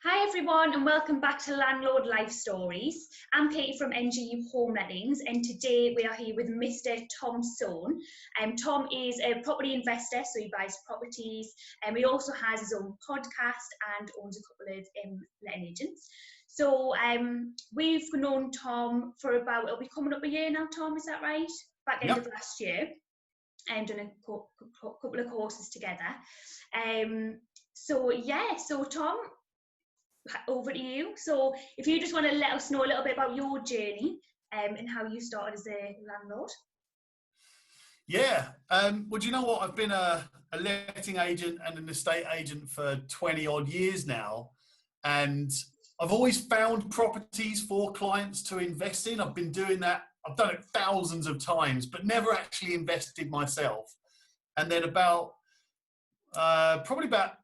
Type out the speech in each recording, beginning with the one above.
Hi everyone and welcome back to Landlord Life Stories. I'm Katie from NGU Home Lettings and today we are here with Mr. Tom Sohn. Tom is a property investor, so he buys properties and he also has his own podcast and owns a couple of letting agents. So we've known Tom for about, it'll be coming up a year now, Tom, is that right? Back end of last year and done a couple of courses together. So Tom, over to you. So if you just want to let us know a little bit about your journey and how you started as a landlord. Yeah, well, do you know what? I've been a letting agent and an estate agent for 20 odd years now, and I've always found properties for clients to invest in. I've been doing that. I've done it thousands of times, but never actually invested myself. And then probably about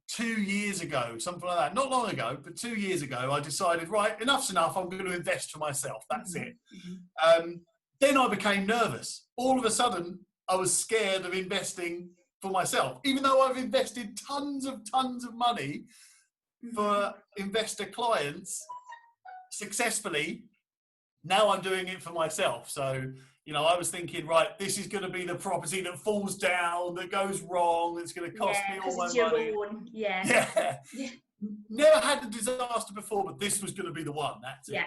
2 years ago, something like that, not long ago, but 2 years ago, I decided, right, enough's enough, I'm going to invest for myself. That's it. Then I became nervous. All of a sudden, I was scared of investing for myself, even though I've invested tons of money for investor clients successfully. Now I'm doing it for myself. So, you know, I was thinking, right, this is going to be the property that falls down, that goes wrong, that's going to cost me all my money. Yeah. Never had a disaster before, but this was going to be the one. That's it.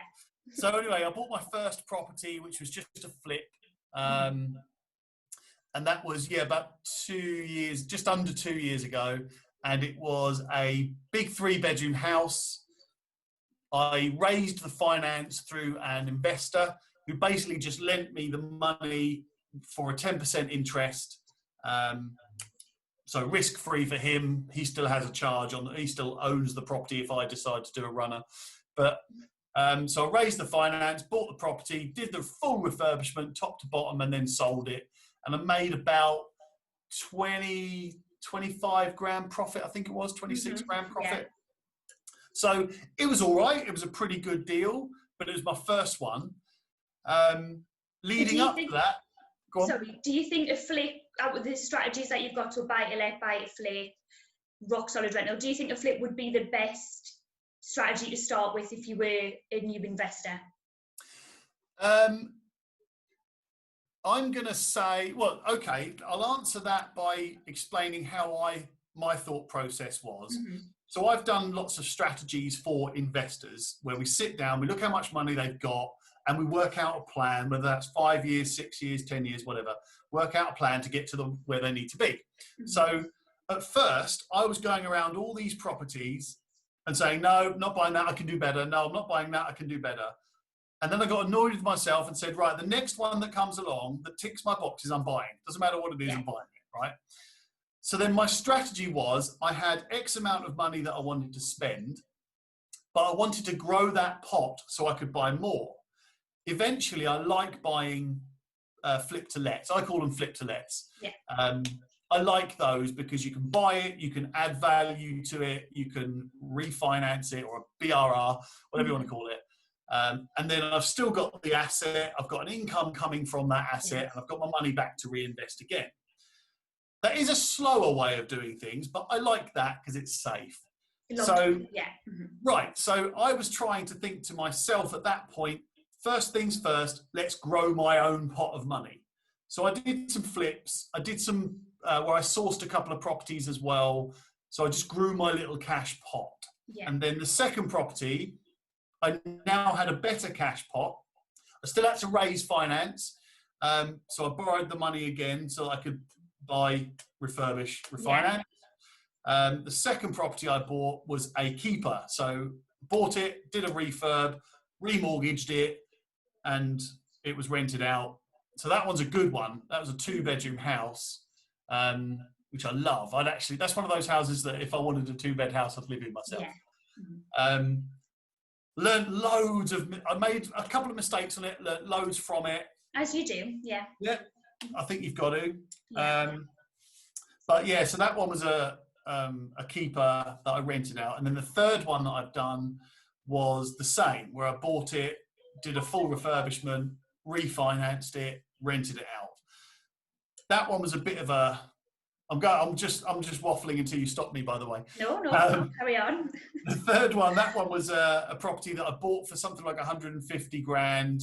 So anyway, I bought my first property, which was just a flip. And that was, about 2 years, just under 2 years ago. And it was a big 3-bedroom house. I raised the finance through an investor who basically just lent me the money for a 10% interest. So risk-free for him. He still has a charge he still owns the property if I decide to do a runner. But so I raised the finance, bought the property, did the full refurbishment, top to bottom, and then sold it. And I made about 25 grand profit, I think it was, 26 grand profit. Yeah. So it was all right. It was a pretty good deal, but it was my first one. Leading up to that, go on. Sorry, do you think a flip, out with the strategies that you've got to buy to let, buy to flip, rock solid rental, do you think a flip would be the best strategy to start with if you were a new investor? I'm going to say, well, okay, I'll answer that by explaining how my thought process was. So I've done lots of strategies for investors where we sit down, we look how much money they've got, and we work out a plan, whether that's 5 years, 6 years, 10 years, whatever, work out a plan to get to where they need to be. So at first, I was going around all these properties and saying, no, not buying that, I can do better. No, I'm not buying that, I can do better. And then I got annoyed with myself and said, right, the next one that comes along that ticks my boxes, I'm buying. Doesn't matter what it is, I'm buying it, right? So then my strategy was I had X amount of money that I wanted to spend, but I wanted to grow that pot so I could buy more. Eventually, I like buying flip to lets. I call them flip to lets. I like those because you can buy it, you can add value to it, you can refinance it or a BRR, whatever you want to call it. And then I've still got the asset, I've got an income coming from that asset, and I've got my money back to reinvest again. That is a slower way of doing things, but I like that because it's safe. Right, so I was trying to think to myself at that point, first things first, let's grow my own pot of money. So I did some flips, I did some where I sourced a couple of properties as well. So I just grew my little cash pot. And then the second property, I now had a better cash pot. I still had to raise finance. So I borrowed the money again so I could buy, refurbish, refinance. The second property I bought was a keeper. So bought it, did a refurb, remortgaged it, and it was rented out. So that one's a good one. That was a 2-bedroom house, which I love. That's one of those houses that if I wanted a 2-bed house, I'd live in myself. Learned loads I made a couple of mistakes on it, learned loads from it. As you do, yeah. I think you've got to. But yeah, so that one was a keeper that I rented out. And then the third one that I've done was the same, where I bought it, did a full refurbishment, refinanced it, rented it out. That one was a bit of a I'm just waffling until you stop me, by the way. No, carry on. The third one, that one was a property that I bought for something like 150 grand.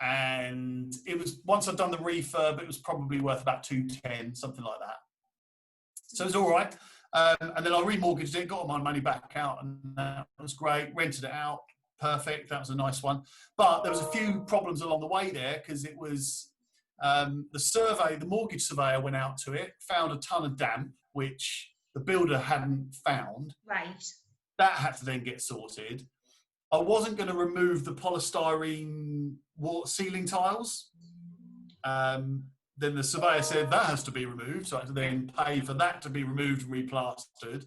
And it was, once I'd done the refurb, it was probably worth about 210, something like that. So it was all right. And then I remortgaged it, got all my money back out, and that was great. Rented it out, perfect. That was a nice one. But there was a few problems along the way there, because it was the mortgage surveyor went out to it, found a ton of damp, which the builder hadn't found. Right. That had to then get sorted. I wasn't going to remove the polystyrene ceiling tiles. Then the surveyor said that has to be removed, so I had to then pay for that to be removed and replastered.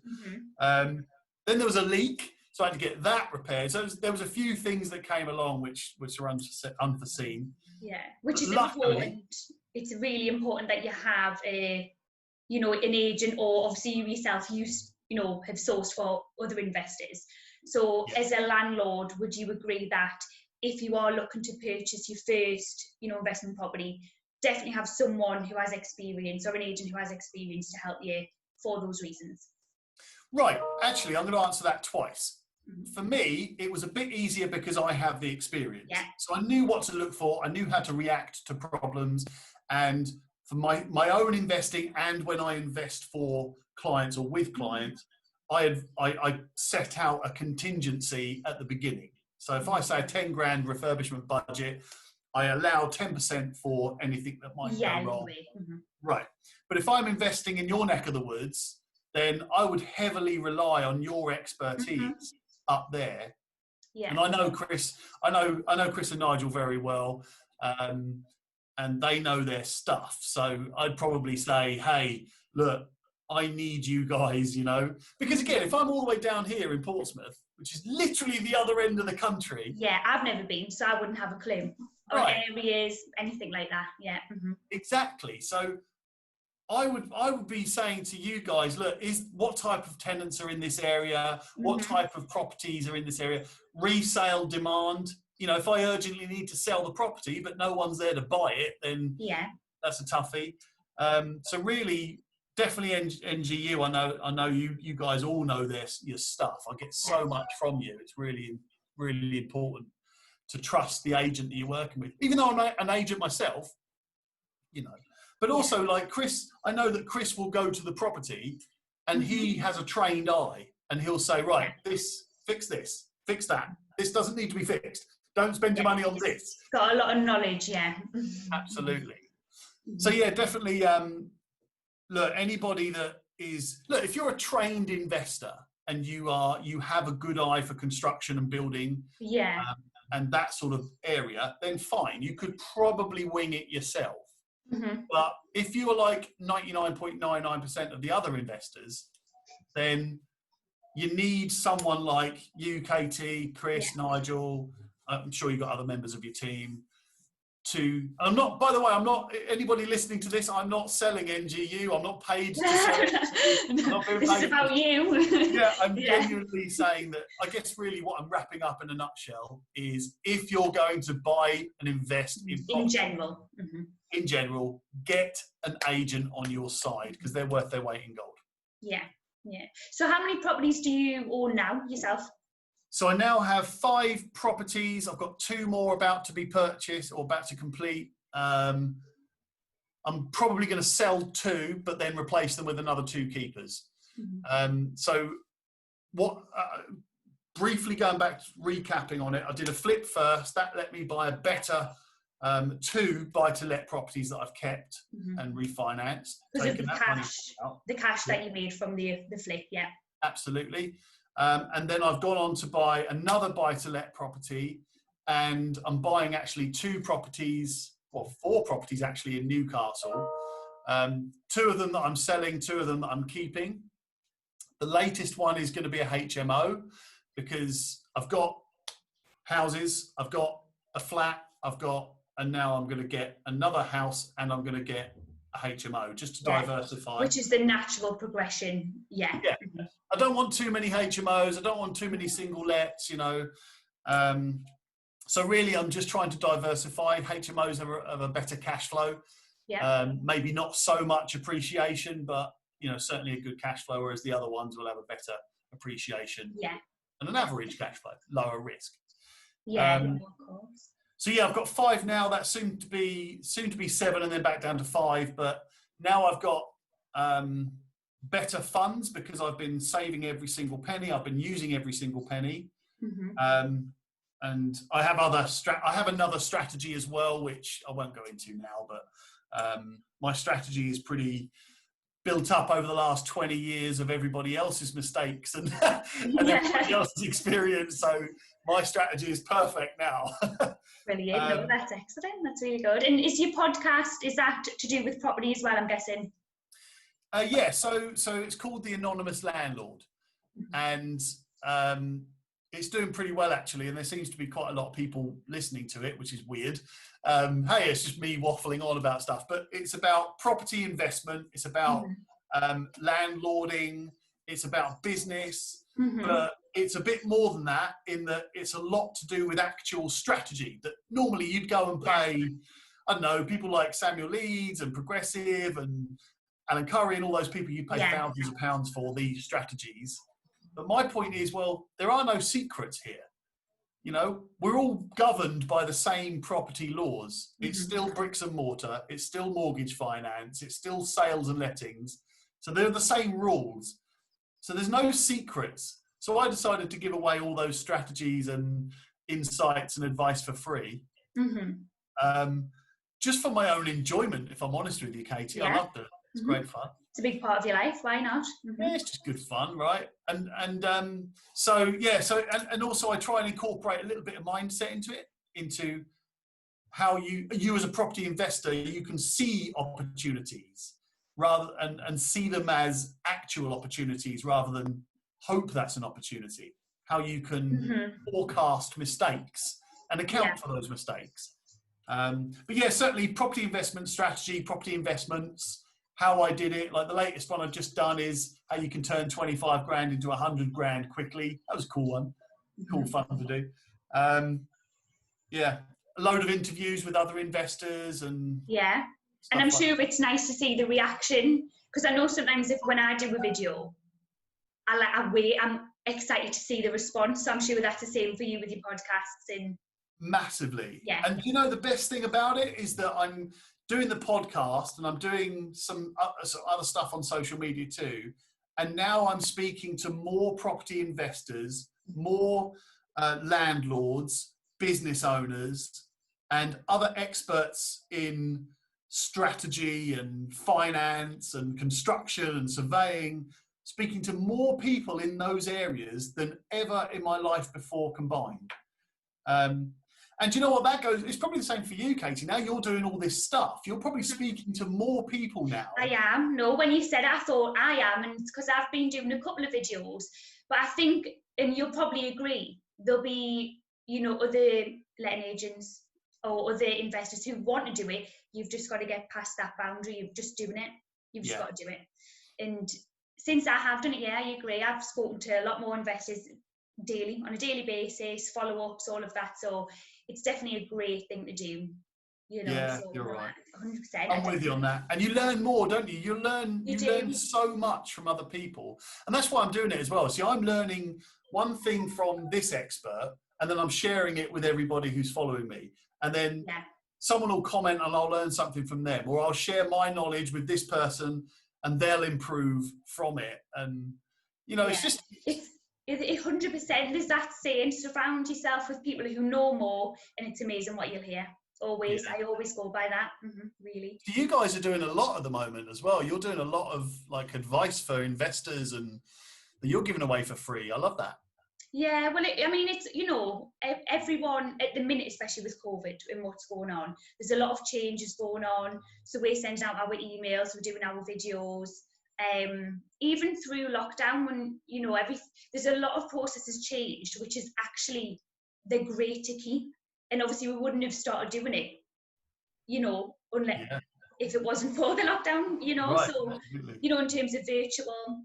Then there was a leak, so I had to get that repaired. So there was a few things that came along which were unforeseen. Yeah, which is important. It's really important that you have an agent, or obviously you yourself, have sourced for other investors. So as a landlord, would you agree that if you are looking to purchase your first, investment property, definitely have someone who has experience, or an agent who has experience, to help you for those reasons? Right. Actually, I'm going to answer that twice. For me, it was a bit easier because I have the experience. Yeah. So I knew what to look for. I knew how to react to problems. And for my own investing, and when I invest for clients or with clients, I set out a contingency at the beginning. So if I say a 10 grand refurbishment budget, I allow 10% for anything that might go wrong. Right. But if I'm investing in your neck of the woods, then I would heavily rely on your expertise up there. Yeah. And I know Chris and Nigel very well, and they know their stuff. So I'd probably say, hey, look, I need you guys, because again, if I'm all the way down here in Portsmouth, which is literally the other end of the country. Yeah, I've never been, so I wouldn't have a clue on areas, anything like that. Yeah. Exactly. So I would be saying to you guys, look, what type of tenants are in this area? What type of properties are in this area? Resale demand. If I urgently need to sell the property, but no one's there to buy it, then that's a toughie. So really, definitely NGU. I know you guys all know your stuff. I get so much from you. It's really, really important to trust the agent that you're working with. Even though I'm an agent myself, But also, like Chris, I know that Chris will go to the property and he has a trained eye, and he'll say, right, fix this, fix that. This doesn't need to be fixed. Don't spend your money on this. Got a lot of knowledge, Absolutely. So yeah, definitely. Look, anybody that is, if you're a trained investor and you have a good eye for construction and building, and that sort of area, then fine, you could probably wing it yourself. But if you are like 99.99% of the other investors, then you need someone like you, Katie, Chris, Nigel. I'm sure you've got other members of your team. By the way, I'm not, anybody listening to this, I'm not selling NGU. I'm not paid to sell it. This is about you. Yeah, I'm genuinely saying that. I guess really what I'm wrapping up in a nutshell is, if you're going to buy and invest in general, get an agent on your side, because they're worth their weight in gold. Yeah. So how many properties do you own now yourself? So I now have 5 properties. I've got 2 more about to be purchased or about to complete. I'm probably going to sell 2, but then replace them with another 2 keepers. So briefly going back, recapping on it, I did a flip first. That let me buy a better 2 buy-to-let properties that I've kept and refinanced. Because of the cash that you made from the flip, Absolutely. And then I've gone on to buy another buy-to-let property, and I'm buying actually 2 properties, well, 4 properties actually in Newcastle. 2 of them that I'm selling, 2 of them that I'm keeping. The latest one is going to be a HMO, because I've got houses, I've got a flat, and now I'm going to get another house, and I'm going to get a HMO, just to diversify. Which is the natural progression, I don't want too many HMOs. I don't want too many single lets, So really, I'm just trying to diversify. HMOs have a better cash flow. Yeah. Maybe not so much appreciation, but certainly a good cash flow, whereas the other ones will have a better appreciation and an average cash flow, lower risk. Yeah, of course. So yeah, I've got 5 now. That soon to be 7, and then back down to 5. But now I've got better funds because I've been saving every single penny. I've been using every single penny. And I have another strategy as well, which I won't go into now. But my strategy is pretty built up over the last 20 years of everybody else's mistakes and everybody else's experience. So my strategy is perfect now. Brilliant. No, that's excellent. That's really good. And is your podcast, is that to do with property as well, I'm guessing? Yeah, so it's called the Anonymous Landlord. And it's doing pretty well, actually. And there seems to be quite a lot of people listening to it, which is weird. Hey, it's just me waffling on about stuff. But it's about property investment. It's about landlording. It's about business. But it's a bit more than that, in that it's a lot to do with actual strategy that normally you'd go and pay, I don't know, people like Samuel Leeds and Progressive and Alan Curry and all those people you pay thousands of pounds for these strategies. But my point is, well, there are no secrets here. We're all governed by the same property laws. It's still bricks and mortar. It's still mortgage finance. It's still sales and lettings. So they're the same rules. So there's no secrets. So I decided to give away all those strategies and insights and advice for free. Just for my own enjoyment, if I'm honest with you, Katie. I loved it. It's great fun. It's a big part of your life. Why not? Yeah, it's just good fun, right? And also I try and incorporate a little bit of mindset into how you as a property investor, you can see opportunities and see them as actual opportunities rather than hope that's an opportunity. How you can forecast mistakes and account for those mistakes. But yeah, certainly property investment strategy, property investments, how I did it. Like the latest one I've just done is how you can turn 25 grand into 100 grand quickly. That was a cool one. Cool fun to do. Yeah, a load of interviews with other investors and and I'm sure it's nice to see the reaction, because I know sometimes when I do a video, I'm excited to see the response. So I'm sure that's the same for you with your podcasts. And massively. And the best thing about it is that I'm doing the podcast and I'm doing some other stuff on social media too. And now I'm speaking to more property investors, more landlords, business owners, and other experts in strategy and finance and construction and surveying, speaking to more people in those areas than ever in my life before combined. And do you know what that goes? It's probably the same for you, Katie. Now you're doing all this stuff. You're probably speaking to more people now. I am. No, when you said it, I thought I am. And it's because I've been doing a couple of videos. But I think, and you'll probably agree, there'll be, other letting agents or other investors who want to do it. You've just got to get past that boundary. You're just doing it. You've just got to do it. And since I have done it, I agree. I've spoken to a lot more investors on a daily basis, follow-ups, all of that. So it's definitely a great thing to do. Yeah, so, you're right. 100%. I'm with you on that. And you learn more, don't you? You learn so much from other people. And that's why I'm doing it as well. See, I'm learning one thing from this expert, and then I'm sharing it with everybody who's following me. And then someone will comment and I'll learn something from them, or I'll share my knowledge with this person and they'll improve from it. And, it's just... It's 100%. There's that saying, surround yourself with people who know more, and it's amazing what you'll hear. Always. I always go by that. Really. So you guys are doing a lot at the moment as well. You're doing a lot of advice for investors and that you're giving away for free. I love that. Yeah, well, it's, everyone at the minute, especially with COVID and what's going on, there's a lot of changes going on. So we're sending out our emails, we're doing our videos. Even through lockdown, when there's a lot of processes changed, which is actually they're great to keep. And obviously we wouldn't have started doing it, unless if it wasn't for the lockdown, Right, so absolutely. in terms of virtual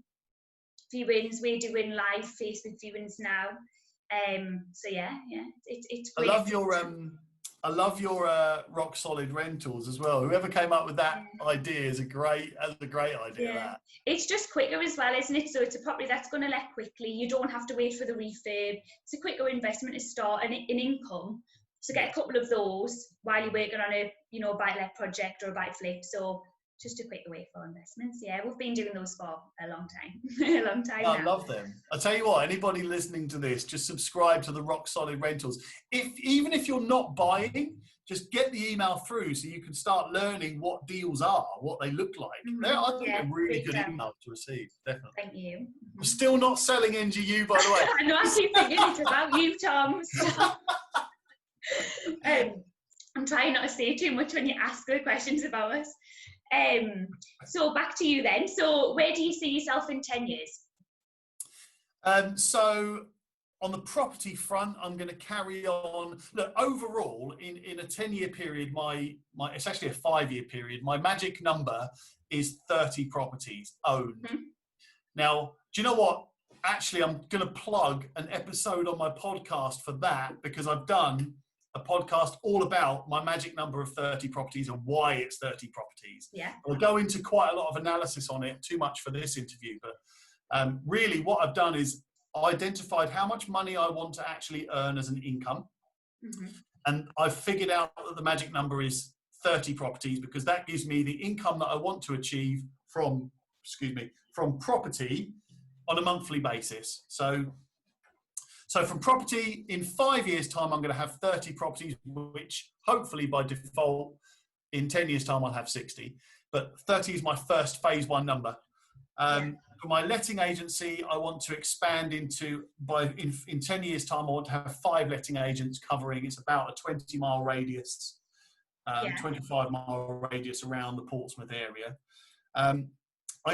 viewings, we're doing live Facebook viewings now. So it's great. I love I love your rock solid rentals as well. Whoever came up with that idea is a great idea. Yeah. That It's just quicker as well, isn't it? So it's a property that's going to let quickly. You don't have to wait for the refurb. It's a quicker investment to start an income. So get a couple of those while you're working on a buy-let project or a buy-flip. So just a quick way for investments. Yeah, we've been doing those for a long time. A long time now. I love them. I'll tell you what, anybody listening to this, just subscribe to the Rock Solid Rentals. Even if you're not buying, just get the email through so you can start learning what deals are, what they look like. I think they're really good emails to receive, definitely. Thank you. Mm-hmm. I'm still not selling NGU, by the way. I know, I keep thinking it's about you, Tom. I'm trying not to say too much when you ask the questions about us. So back to you then. So where do you see yourself in 10 years? So on the property front, I'm going to carry on. Look, overall, in a 10-year period, my it's actually a 5-year period. My magic number is 30 properties owned. Mm-hmm. Now, do you know what? Actually, I'm going to plug an episode on my podcast for that, because I've done a podcast all about my magic number of 30 properties and why it's 30 properties. Yeah. I'll go into quite a lot of analysis on it, too much for this interview, but really what I've done is identified how much money I want to actually earn as an income. Mm-hmm. And I've figured out that the magic number is 30 properties, because that gives me the income that I want to achieve from property on a monthly basis. So from property, in 5 years' time, I'm going to have 30 properties, which hopefully by default, in 10 years' time, I'll have 60. But 30 is my first phase 1 number. For my letting agency, I want to expand into, in 10 years' time, I want to have 5 letting agents covering, it's about a 20-mile radius, 25-mile radius around the Portsmouth area. I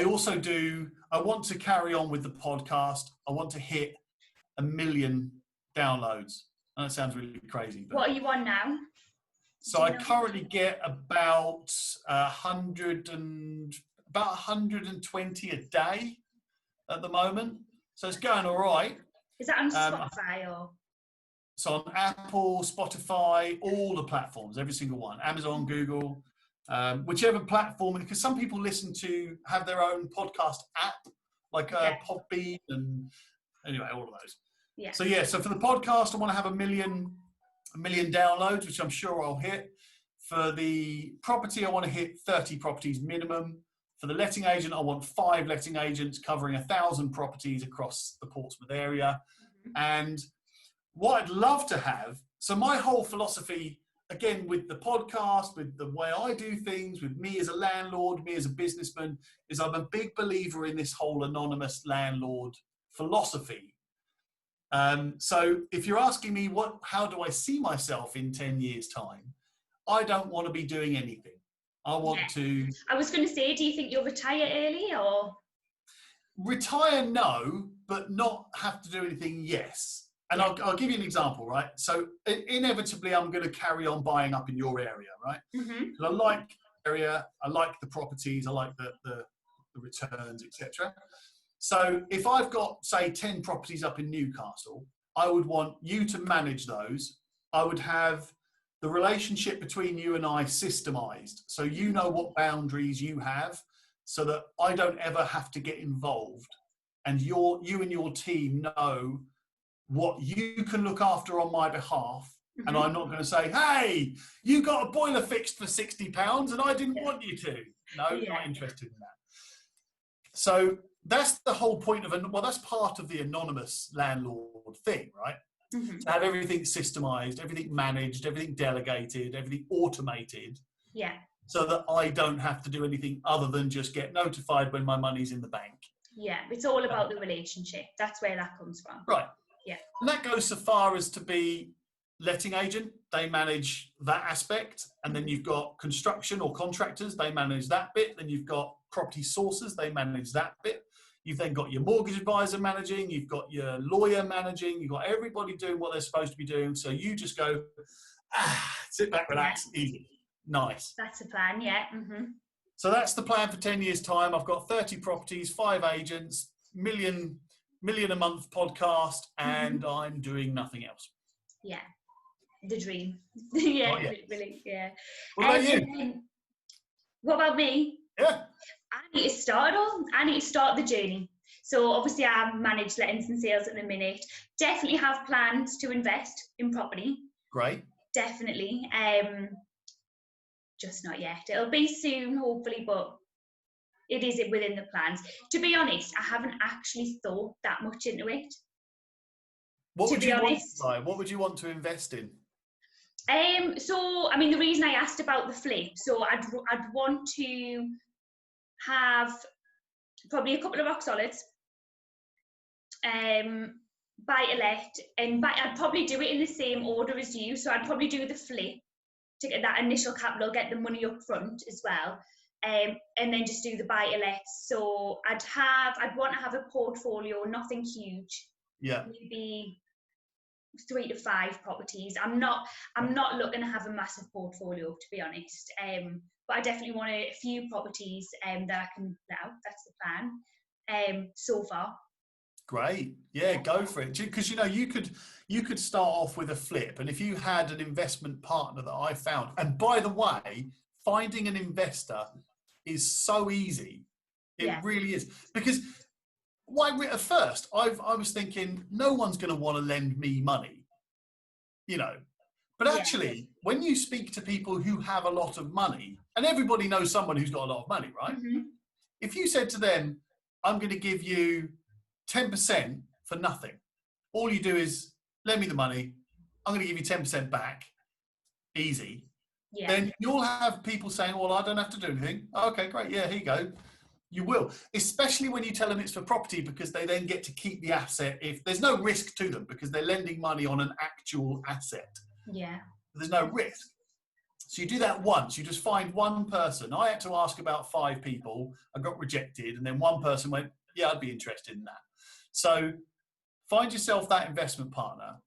want to carry on with the podcast. I want to hit 1 million downloads. And that sounds really crazy. But what are you on now? So I currently get about 120 a day at the moment. So it's going all right. Is that on Spotify or? So on Apple, Spotify, all the platforms, every single one. Amazon, Google, whichever platform, because some people have their own podcast app, like Podbean and anyway, all of those. Yeah. So for the podcast, I want to have 1 million downloads, which I'm sure I'll hit. For the property, I want to hit 30 properties minimum. For the letting agent, I want 5 letting agents covering 1,000 properties across the Portsmouth area. Mm-hmm. And what I'd love to have, so my whole philosophy, again, with the podcast, with the way I do things, with me as a landlord, me as a businessman, is I'm a big believer in this whole anonymous landlord philosophy. So if you're asking me how do I see myself in 10 years' time, I don't want to be doing anything. I want to... I was going to say, do you think you'll retire early or? Retire, no, but not have to do anything, yes. And I'll give you an example, right? So inevitably, I'm going to carry on buying up in your area, right? Mm-hmm. Because I like the area, I like the properties, I like the returns, etc. So if I've got, say, 10 properties up in Newcastle, I would want you to manage those. I would have the relationship between you and I systemized. So you know what boundaries you have so that I don't ever have to get involved. And you and your team know what you can look after on my behalf. Mm-hmm. And I'm not going to say, hey, you got a boiler fixed for £60 and I didn't want you to. No, not interested in that. So that's the whole point of that's part of the anonymous landlord thing, right? Mm-hmm. To have everything systemized, everything managed, everything delegated, everything automated. Yeah. So that I don't have to do anything other than just get notified when my money's in the bank. Yeah, it's all about the relationship. That's where that comes from. Right. Yeah. And that goes so far as to be letting agent. They manage that aspect. And then you've got construction or contractors. They manage that bit. Then you've got property sources. They manage that bit. You've then got your mortgage advisor managing. You've got your lawyer managing. You've got everybody doing what they're supposed to be doing. So you just go, sit back, relax, easy. Nice. That's the plan, yeah. Mm-hmm. So that's the plan for 10 years' time. I've got 30 properties, 5 agents, million a month podcast, and I'm doing nothing else. Yeah. the dream. Yeah, Oh, yeah. really, yeah. What about you? What about me? Yeah. I need to start it all. I need to start the journey. So obviously I manage lettings and sales at the minute. Definitely have plans to invest in property. Great. Definitely. Just not yet. It'll be soon, hopefully, but it is within the plans. To be honest, I haven't actually thought that much into it. What would you want to invest in? So I mean, the reason I asked about the flip, so I'd want to have probably a couple of rock solids, buy to let, and I'd probably do it in the same order as you. So I'd probably do the flip to get that initial capital, get the money up front as well, and then just do the buy to let. So I'd want to have a portfolio, nothing huge. Yeah. Maybe 3 to 5 properties. I'm not looking to have a massive portfolio, to be honest. But I definitely want a few properties that I can let out. That's the plan. So far. Great. Yeah, go for it. Because you could start off with a flip, and if you had an investment partner that I found, and by the way, finding an investor is so easy. It really is. Because at first I was thinking no one's going to want to lend me money, but actually when you speak to people who have a lot of money, and everybody knows someone who's got a lot of money, right? Mm-hmm. If you said to them, I'm going to give you 10% for nothing, all you do is lend me the money, I'm going to give you 10% back, easy. Then you'll have people saying, well, I don't have to do anything. Okay, great. Yeah, here you go. You will, especially when you tell them it's for property, because they then get to keep the asset. If there's no risk to them, because they're lending money on an actual asset. Yeah. There's no risk. So you do that once. You just find one person. I had to ask about 5 people. I got rejected. And then one person went, yeah, I'd be interested in that. So find yourself that investment partner,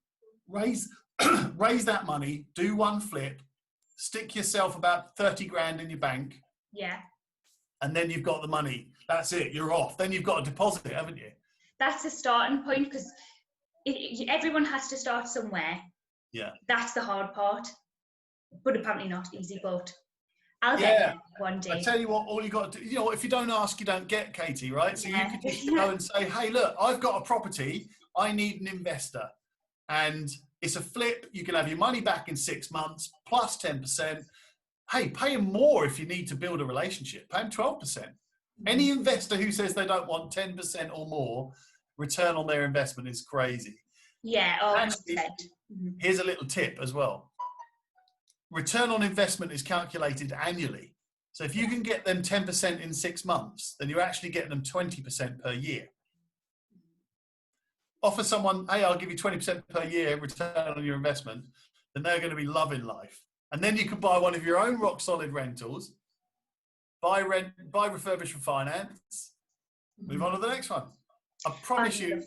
raise that money, do one flip, stick yourself about 30 grand in your bank. Yeah. And then you've got the money. That's it. You're off. Then you've got a deposit, haven't you? That's a starting point, because everyone has to start somewhere. Yeah. That's the hard part. But apparently not easy, but I'll get there one day. I tell you what, all you got to do, if you don't ask, you don't get, Katie, right? So you could just go and say, hey, look, I've got a property. I need an investor. And it's a flip. You can have your money back in 6 months plus 10%. Hey, pay them more if you need to build a relationship. Pay them 12%. Any investor who says they don't want 10% or more return on their investment is crazy. Yeah, 100%. Here's a little tip as well. Return on investment is calculated annually. So if you can get them 10% in 6 months, then you're actually getting them 20% per year. Offer someone, hey, I'll give you 20% per year return on your investment, then they're going to be loving life. And then you can buy one of your own rock solid rentals, buy refurbished finance, move on to the next one. I promise you,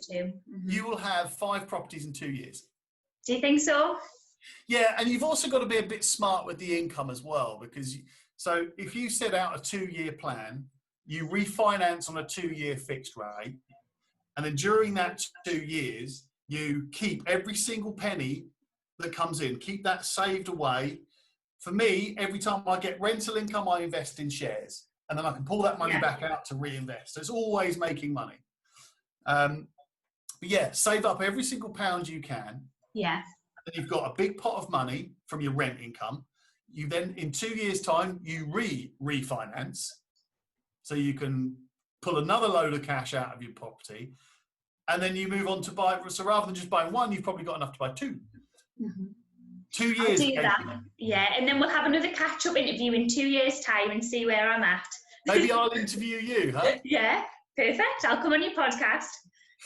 you will have 5 properties in 2 years. Do you think so? Yeah, and you've also got to be a bit smart with the income as well, because so if you set out a 2-year plan, you refinance on a 2-year fixed rate, and then during that 2 years, you keep every single penny that comes in, keep that saved away. For me, every time I get rental income, I invest in shares, and then I can pull that money back out to reinvest. So it's always making money. But yeah, save up every single pound you can. Yeah. And you've got a big pot of money from your rent income. You then, in 2 years' time, you refinance. So you can pull another load of cash out of your property. And then you move on to buy. So rather than just buying one, you've probably got enough to buy 2. Mm-hmm. 2 years. I'll do that. Yeah, and then we'll have another catch-up interview in 2 years' time and see where I'm at. Maybe I'll interview you, huh? Yeah, perfect. I'll come on your podcast.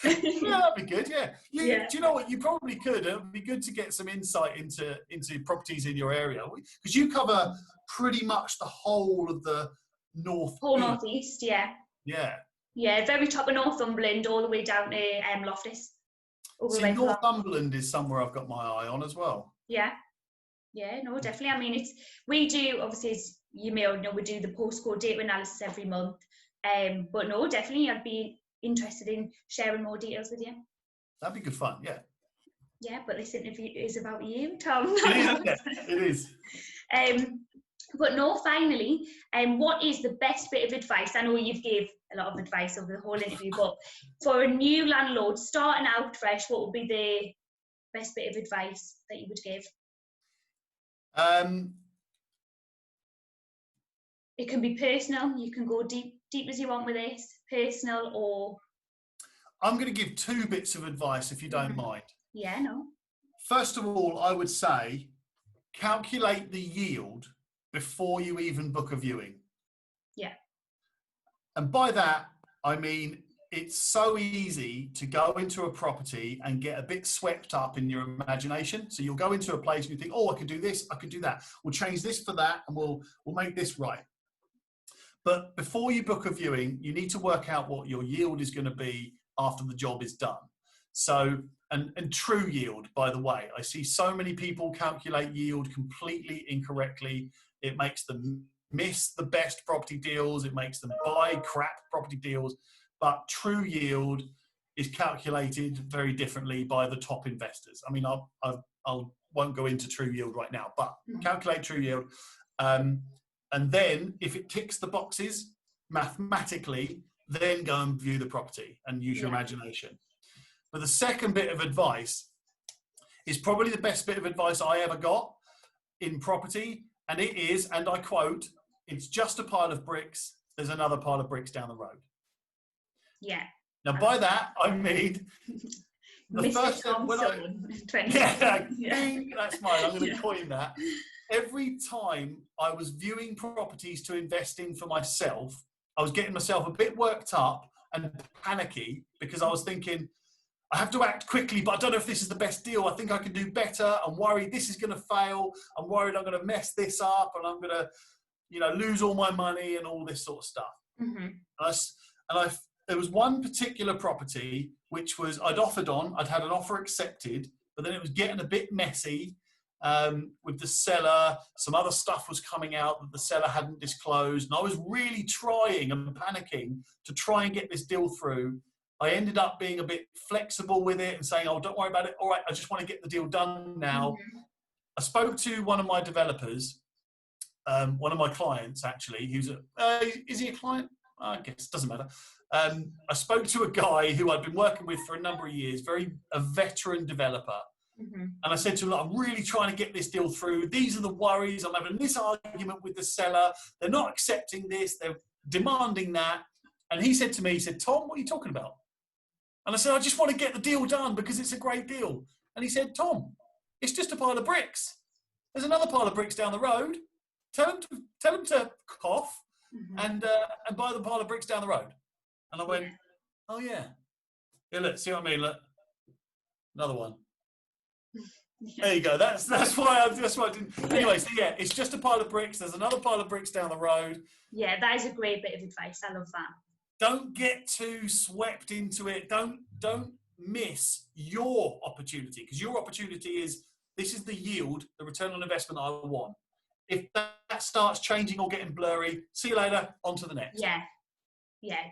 Yeah, that'd be good. Yeah. Do you know what? You probably could. It would be good to get some insight into properties in your area, because you cover pretty much the whole of the northeast. Yeah. Yeah. Yeah, very top of Northumberland, all the way down to Loftus. See, Northumberland is somewhere I've got my eye on as well. Yeah. Yeah, no, definitely. I mean, we do, obviously, as you may know, we do the postcode data analysis every month. But no, definitely, I'd be interested in sharing more details with you. That'd be good fun, yeah. Yeah, but this interview is about you, Tom. It is, isn't it? It is. But no, finally, what is the best bit of advice? I know you've gave a lot of advice over the whole interview, but for a new landlord starting out fresh, what would be the best bit of advice that you would give? It can be personal. You can go deep as you want with this, personal or... I'm going to give 2 bits of advice, if you don't mind. Yeah, no. First of all, I would say calculate the yield before you even book a viewing. Yeah. And by that, I mean, it's so easy to go into a property and get a bit swept up in your imagination. So you'll go into a place and you think, oh, I could do this, I could do that. We'll change this for that, and we'll make this right. But before you book a viewing, you need to work out what your yield is going to be after the job is done. So, and true yield, by the way, I see so many people calculate yield completely incorrectly. It makes them miss the best property deals. It makes them buy crap property deals. But true yield is calculated very differently by the top investors. I mean, I won't go into true yield right now, but calculate true yield. And then if it ticks the boxes mathematically, then go and view the property and use your imagination. But the second bit of advice is probably the best bit of advice I ever got in property. And it is, and I quote, it's just a pile of bricks. There's another pile of bricks down the road. Yeah. Now, by that, I mean, the Mr. first Tom when Soane, that's mine. I'm going to coin that. Every time I was viewing properties to invest in for myself, I was getting myself a bit worked up and panicky because I was thinking, I have to act quickly, but I don't know if this is the best deal. I think I can do better. I'm worried this is going to fail. I'm worried I'm going to mess this up and I'm going to, lose all my money and all this sort of stuff. Mm-hmm. There was one particular property which was I'd offered on. I'd had an offer accepted, but then it was getting a bit messy with the seller. Some other stuff was coming out that the seller hadn't disclosed, and I was really trying and panicking to try and get this deal through. I ended up being a bit flexible with it and saying, oh, don't worry about it. All right, I just want to get the deal done now. Mm-hmm. I spoke to one of my developers, one of my clients, actually, who's is he a client? I guess, doesn't matter. I spoke to a guy who I'd been working with for a number of years, a veteran developer. Mm-hmm. And I said to him, I'm really trying to get this deal through. These are the worries. I'm having this argument with the seller. They're not accepting this. They're demanding that. And he said to me, Tom, what are you talking about? And I said, I just want to get the deal done because it's a great deal. And he said, Tom, it's just a pile of bricks. There's another pile of bricks down the road. Tell him to cough and buy the pile of bricks down the road. And I went, oh yeah. Yeah, look, see what I mean? Look, another one. There you go. That's why I didn't. Anyway, so yeah, it's just a pile of bricks. There's another pile of bricks down the road. Yeah, that is a great bit of advice. I love that. Don't get too swept into it. Don't miss your opportunity, because your opportunity is, this is the yield, the return on investment I want. If that starts changing or getting blurry, see you later, on to the next. Yeah.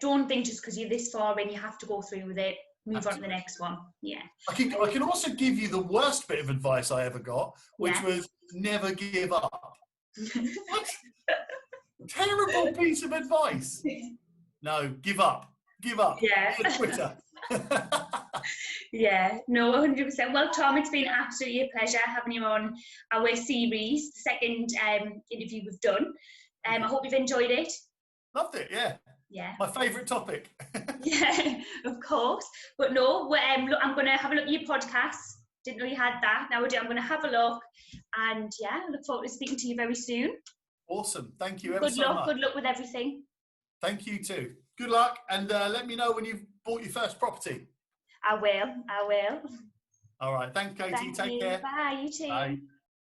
Don't think just because you're this far in, you have to go through with it. Move on to the next one. Yeah. I can also give you the worst bit of advice I ever got, which was never give up. What? Terrible piece of advice. No, give up. Give up. Yeah. Twitter. Yeah, no, 100%. Well, Tom, it's been absolutely a pleasure having you on our series, the second interview we've done. I hope you've enjoyed it. Loved it, yeah. Yeah. My favourite topic. Yeah, of course. But no, look, I'm going to have a look at your podcast. Didn't know you had that. Now I'm going to have a look. And yeah, I look forward to speaking to you very soon. Awesome. Thank you ever so much. Good luck with everything. Thank you too. Good luck. And let me know when you've bought your first property. I will. All right. Thanks, Katie. Take care. Bye. You too. Bye.